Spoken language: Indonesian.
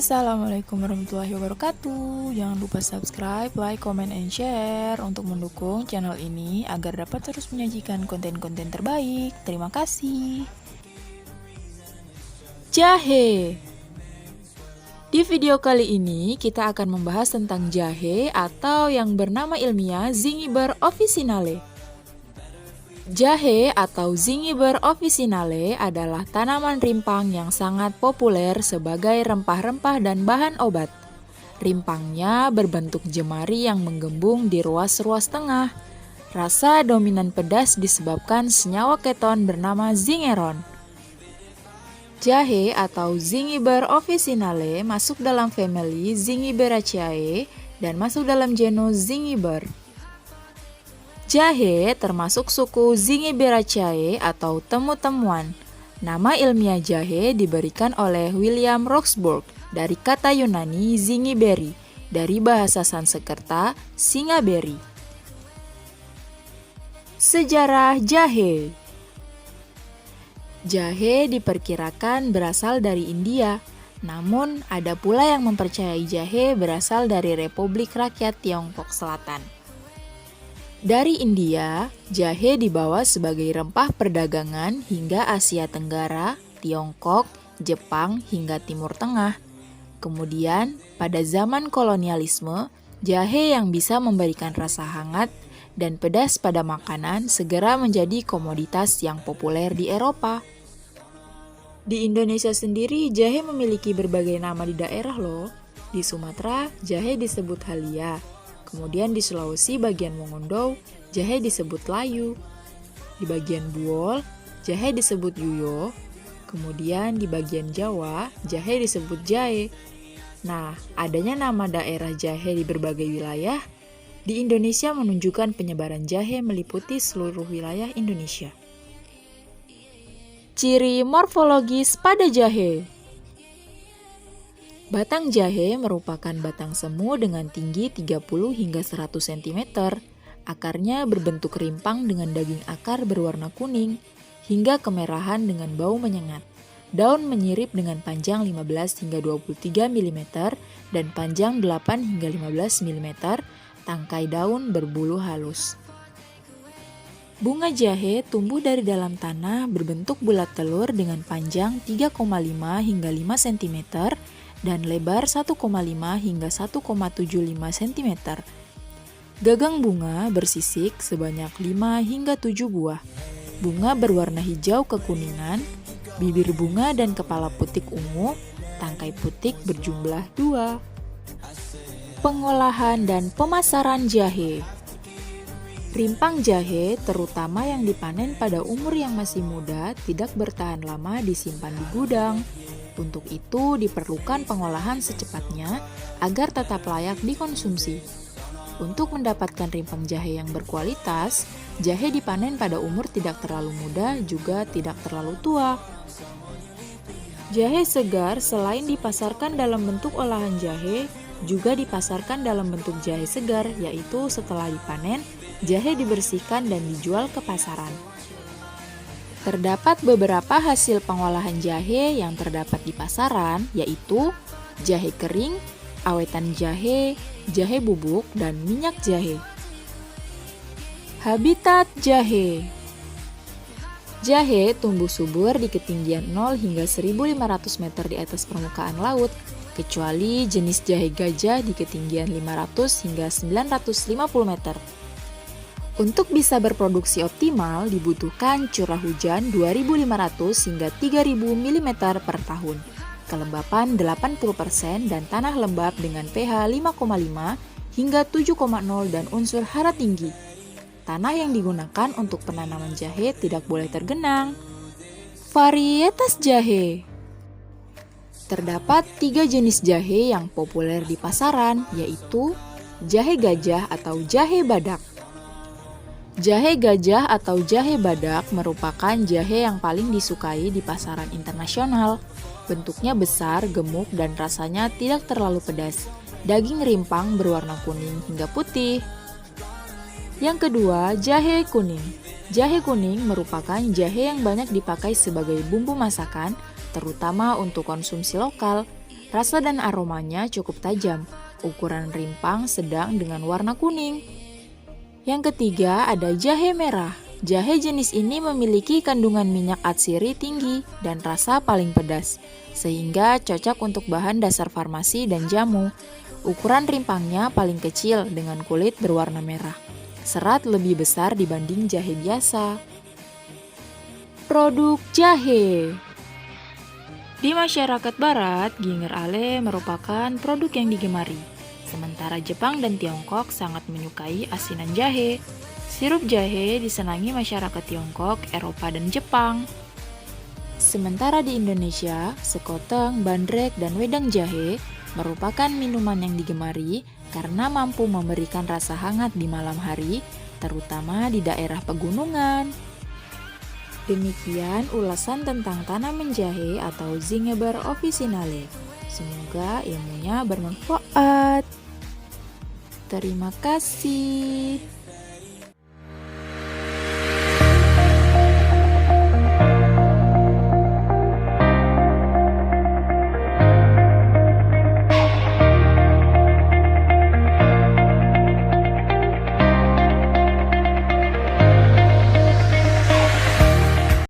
Assalamualaikum warahmatullahi wabarakatuh. Jangan lupa subscribe, like, comment, and share untuk mendukung channel ini agar dapat terus menyajikan konten-konten terbaik. Terima kasih. Jahe. Di video kali ini kita akan membahas tentang jahe atau yang bernama ilmiah Zingiber officinale. Jahe atau Zingiber officinale adalah tanaman rimpang yang sangat populer sebagai rempah-rempah dan bahan obat. Rimpangnya berbentuk jemari yang menggembung di ruas-ruas tengah. Rasa dominan pedas disebabkan senyawa keton bernama zingeron. Jahe atau Zingiber officinale masuk dalam famili Zingiberaceae dan masuk dalam genus Zingiber. Jahe termasuk suku Zingiberaceae atau temu-temuan. Nama ilmiah jahe diberikan oleh William Roxburgh dari kata Yunani zingiberi, dari bahasa Sanskerta singaberi. Sejarah jahe. Jahe diperkirakan berasal dari India, namun ada pula yang mempercayai jahe berasal dari Republik Rakyat Tiongkok Selatan. Dari India, jahe dibawa sebagai rempah perdagangan hingga Asia Tenggara, Tiongkok, Jepang, hingga Timur Tengah. Kemudian, pada zaman kolonialisme, jahe yang bisa memberikan rasa hangat dan pedas pada makanan segera menjadi komoditas yang populer di Eropa. Di Indonesia sendiri, jahe memiliki berbagai nama di daerah loh. Di Sumatera, jahe disebut halia. Kemudian di Sulawesi bagian Mongondo, jahe disebut layu. Di bagian Buol, jahe disebut yuyo. Kemudian di bagian Jawa, jahe disebut jahe. Nah, adanya nama daerah jahe di berbagai wilayah di Indonesia menunjukkan penyebaran jahe meliputi seluruh wilayah Indonesia. Ciri morfologis pada jahe. Batang jahe merupakan batang semu dengan tinggi 30 hingga 100 cm. Akarnya berbentuk rimpang dengan daging akar berwarna kuning hingga kemerahan dengan bau menyengat. Daun menyirip dengan panjang 15 hingga 23 mm dan panjang 8 hingga 15 mm. Tangkai daun berbulu halus. Bunga jahe tumbuh dari dalam tanah berbentuk bulat telur dengan panjang 3,5 hingga 5 cm dan lebar 1,5 hingga 1,75 cm. Gagang bunga bersisik sebanyak 5 hingga 7 buah. Bunga berwarna hijau kekuningan, bibir bunga dan kepala putik ungu, tangkai putik berjumlah 2. Pengolahan dan pemasaran jahe. Rimpang jahe, terutama yang dipanen pada umur yang masih muda, tidak bertahan lama disimpan di gudang. Untuk itu diperlukan pengolahan secepatnya agar tetap layak dikonsumsi. Untuk mendapatkan rimpang jahe yang berkualitas, jahe dipanen pada umur tidak terlalu muda juga tidak terlalu tua. Jahe segar selain dipasarkan dalam bentuk olahan jahe, juga dipasarkan dalam bentuk jahe segar, yaitu setelah dipanen, jahe dibersihkan dan dijual ke pasaran. Terdapat beberapa hasil pengolahan jahe yang terdapat di pasaran, yaitu jahe kering, awetan jahe, jahe bubuk, dan minyak jahe. Habitat jahe. Jahe tumbuh subur di ketinggian 0 hingga 1.500 meter di atas permukaan laut, kecuali jenis jahe gajah di ketinggian 500 hingga 950 meter. Untuk bisa berproduksi optimal dibutuhkan curah hujan 2.500 hingga 3.000 mm per tahun, kelembapan 80% dan tanah lembab dengan pH 5,5 hingga 7,0 dan unsur hara tinggi. Tanah yang digunakan untuk penanaman jahe tidak boleh tergenang. Varietas jahe. Terdapat 3 jenis jahe yang populer di pasaran, yaitu jahe gajah atau jahe badak. Jahe gajah atau jahe badak merupakan jahe yang paling disukai di pasaran internasional. Bentuknya besar, gemuk, dan rasanya tidak terlalu pedas. Daging rimpang berwarna kuning hingga putih. Yang kedua, jahe kuning. Jahe kuning merupakan jahe yang banyak dipakai sebagai bumbu masakan, terutama untuk konsumsi lokal. Rasa dan aromanya cukup tajam, ukuran rimpang sedang dengan warna kuning. Yang ketiga ada jahe merah. Jahe jenis ini memiliki kandungan minyak atsiri tinggi dan rasa paling pedas, sehingga cocok untuk bahan dasar farmasi dan jamu. Ukuran rimpangnya paling kecil dengan kulit berwarna merah. Serat lebih besar dibanding jahe biasa. Produk jahe. Di masyarakat barat, ginger ale merupakan produk yang digemari. Sementara Jepang dan Tiongkok sangat menyukai asinan jahe. Sirup jahe disenangi masyarakat Tiongkok, Eropa, dan Jepang. Sementara di Indonesia, sekoteng, bandrek, dan wedang jahe merupakan minuman yang digemari karena mampu memberikan rasa hangat di malam hari, terutama di daerah pegunungan. Demikian ulasan tentang tanaman jahe atau Zingiber officinale. Semoga ilmunya bermanfaat. Terima kasih.